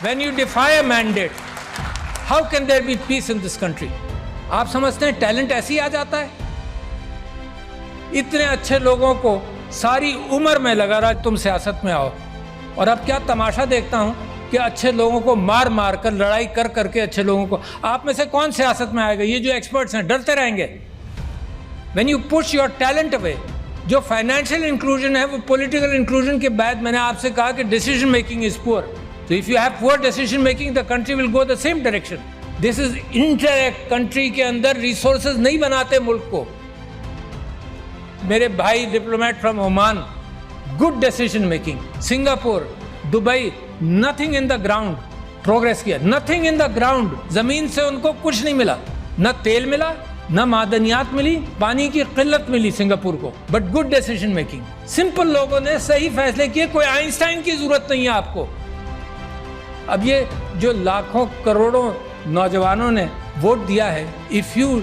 When you defy a mandate, how can there be peace in this country? आप समझते हैं talent ऐसे ही आ जाता है? इतने अच्छे लोगों को सारी उम्र में लगा रहा तुम सियासत में आओ, और अब क्या तमाशा देखता हूं कि अच्छे लोगों को मार मार कर, लड़ाई कर करके अच्छे लोगों को, आप में से कौन सियासत में आएगा? ये जो एक्सपर्ट्स हैं डरते रहेंगे। When you push your talent away, जो फाइनेंशियल इंक्लूजन है वो पॉलिटिकल इंक्लूजन के बाद मैंने आपसे कहा कि decision making is poor. So if you have poor decision making, the country will go the same direction. This is indirect country के अंदर resources नहीं बनाते मुल्क को। मेरे भाई diplomat from Oman, good decision making. Singapore, Dubai, nothing in the ground progress किया, nothing in the ground. जमीन से उनको कुछ नहीं मिला, न तेल मिला, न मादनियात मिली, पानी की किल्लत मिली सिंगापुर को, but good decision making. Simple लोगों ने सही फैसले किए, कोई आइंस्टाइन की जरूरत नहीं है आपको। अब ये जो लाखों करोड़ों नौजवानों ने वोट दिया है, इफ यू,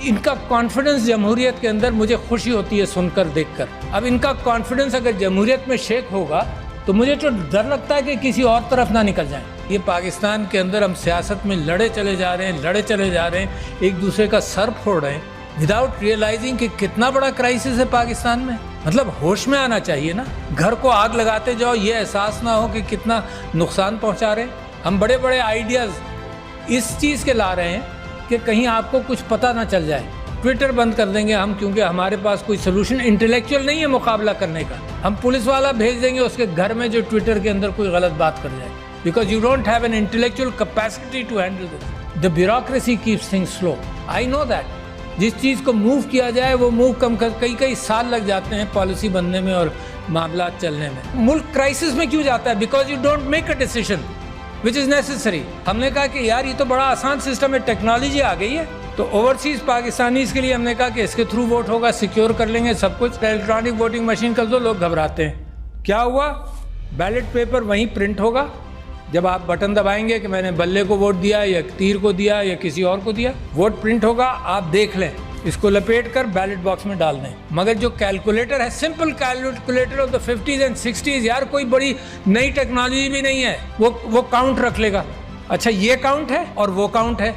इनका कॉन्फिडेंस जमहूरियत के अंदर मुझे खुशी होती है सुनकर, देखकर। अब इनका कॉन्फिडेंस अगर जमहूरियत में शेक होगा तो मुझे तो डर लगता है कि किसी और तरफ ना निकल जाए। ये पाकिस्तान के अंदर हम सियासत में लड़े चले जा रहे हैं, एक दूसरे का सर फोड़ रहे हैं विदाउट रियलाइजिंग कि कितना बड़ा क्राइसिस है पाकिस्तान में। मतलब होश में आना चाहिए ना। घर को आग लगाते जाओ, ये एहसास ना हो कि कितना नुकसान पहुंचा रहे हैं। हम बड़े बड़े आइडियाज़ इस चीज़ के ला रहे हैं कि कहीं आपको कुछ पता ना चल जाए। ट्विटर बंद कर देंगे हम, क्योंकि हमारे पास कोई सोल्यूशन इंटेलेक्चुअल नहीं है मुकाबला करने का। हम पुलिस वाला भेज देंगे उसके घर में जो ट्विटर के अंदर कोई गलत बात कर जाए, because you don't have an intellectual capacity to handle this. The bureaucracy keeps things slow, I know that. जिस चीज़ को मूव किया जाए वो मूव कई साल लग जाते हैं पॉलिसी बनने में और मामला चलने में। मुल्क क्राइसिस में क्यों जाता है? Because you don't make a decision which is necessary. हमने कहा कि यार ये तो बड़ा आसान सिस्टम है, टेक्नोलॉजी आ गई है, तो ओवरसीज़ पाकिस्तानीज़ के लिए हमने कहा कि इसके थ्रू वोट होगा, सिक्योर कर लेंगे सब कुछ। इलेक्ट्रॉनिक वोटिंग मशीन कर दो, लोग घबराते हैं। क्या हुआ? बैलेट पेपर वहीं प्रिंट होगा। जब आप बटन दबाएंगे कि मैंने बल्ले को वोट दिया या तीर को दिया या किसी और को दिया, वोट प्रिंट होगा, आप देख लें, इसको लपेट कर बैलेट बॉक्स में डाल दें। मगर जो कैलकुलेटर है, simple calculator of the 50s and 60s, यार कोई बड़ी नई टेक्नोलॉजी भी नहीं है, वो काउंट रख लेगा। अच्छा ये काउंट है और वो काउंट है,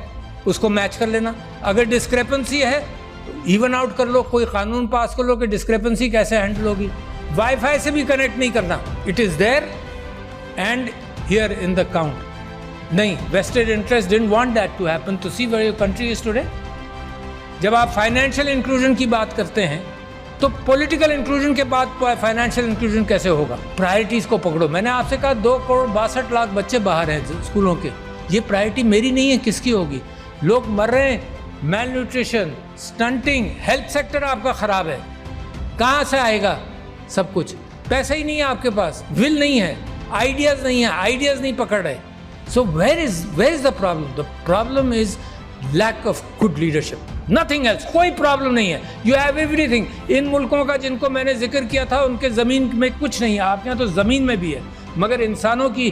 उसको मैच कर लेना। अगर डिस्क्रेपेंसी है इवन आउट कर लो, कोई कानून पास कर लो कि डिस्क्रेपेंसी कैसे हैंडल होगी। वाईफाई से भी कनेक्ट नहीं करना, it is there and here in the count. नहीं, wasted interest didn't want that to happen, to see where your country is today. जब आप फाइनेंशियल इंक्लूजन की बात करते हैं तो पॉलिटिकल इंक्लूजन के बाद फाइनेंशियल इंक्लूजन कैसे होगा? प्रायोरिटीज़ को पकड़ो। मैंने आपसे कहा 2,62,00,000 बच्चे बाहर हैं स्कूलों के, ये प्रायोरिटी मेरी नहीं है, किसकी होगी? लोग मर रहे हैं, mail nutrition, stunting, health sector आपका ख़राब है, कहाँ से आएगा सब कुछ? पैसा ही नहीं है आपके पास, विल नहीं है, आइडियाज़ नहीं है, आइडियाज़ नहीं पकड़ रहे। So where is the problem? The problem is lack of good leadership, nothing else. कोई प्रॉब्लम नहीं है, यू हैव एवरीथिंग। इन मुल्कों का जिनको मैंने जिक्र किया था उनके ज़मीन में कुछ नहीं है, आपके यहाँ तो ज़मीन में भी है, मगर इंसानों की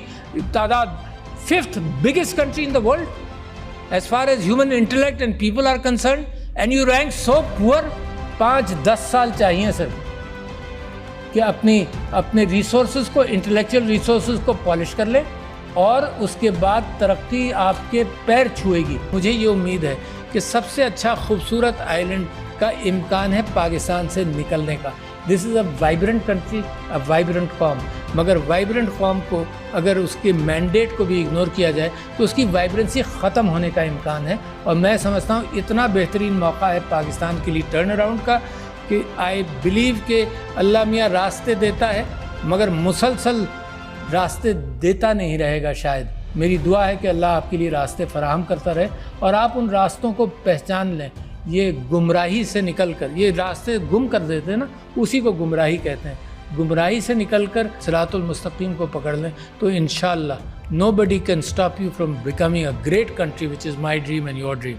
तादाद 5th biggest country in the world as far as human intellect and people are concerned, and you rank so poor। 5-10 साल चाहिए सर कि अपने रिसोर्सेज को, इंटेलेक्चुअल रिसोर्सेज को पॉलिश कर ले, और उसके बाद तरक्की आपके पैर छुएगी। मुझे ये उम्मीद है कि सबसे अच्छा खूबसूरत आइलैंड का इम्कान है पाकिस्तान से निकलने का। This is a vibrant country, a vibrant com, मगर वाइब्रेंट कॉम को अगर उसके मैंडेट को भी इग्नोर किया जाए तो उसकी वाइब्रेंसी ख़त्म होने का इम्कान है। और मैं समझता हूँ इतना बेहतरीन मौका है पाकिस्तान के लिए टर्न अराउंड का कि आई बिलीव कि अल्लाह मियाँ रास्ते देता है, मगर मुसलसल रास्ते देता नहीं रहेगा शायद। मेरी दुआ है कि अल्लाह आपके लिए रास्ते फराहम करता रहे और आप उन रास्तों को पहचान लें। ये गुमराही से निकलकर, ये रास्ते गुम कर देते हैं ना, उसी को गुमराही कहते हैं। गुमराही से निकलकर सिरातुल मुस्तकीम को पकड़ लें तो इंशाअल्लाह nobody can stop you from becoming a great country, which is my dream and your dream.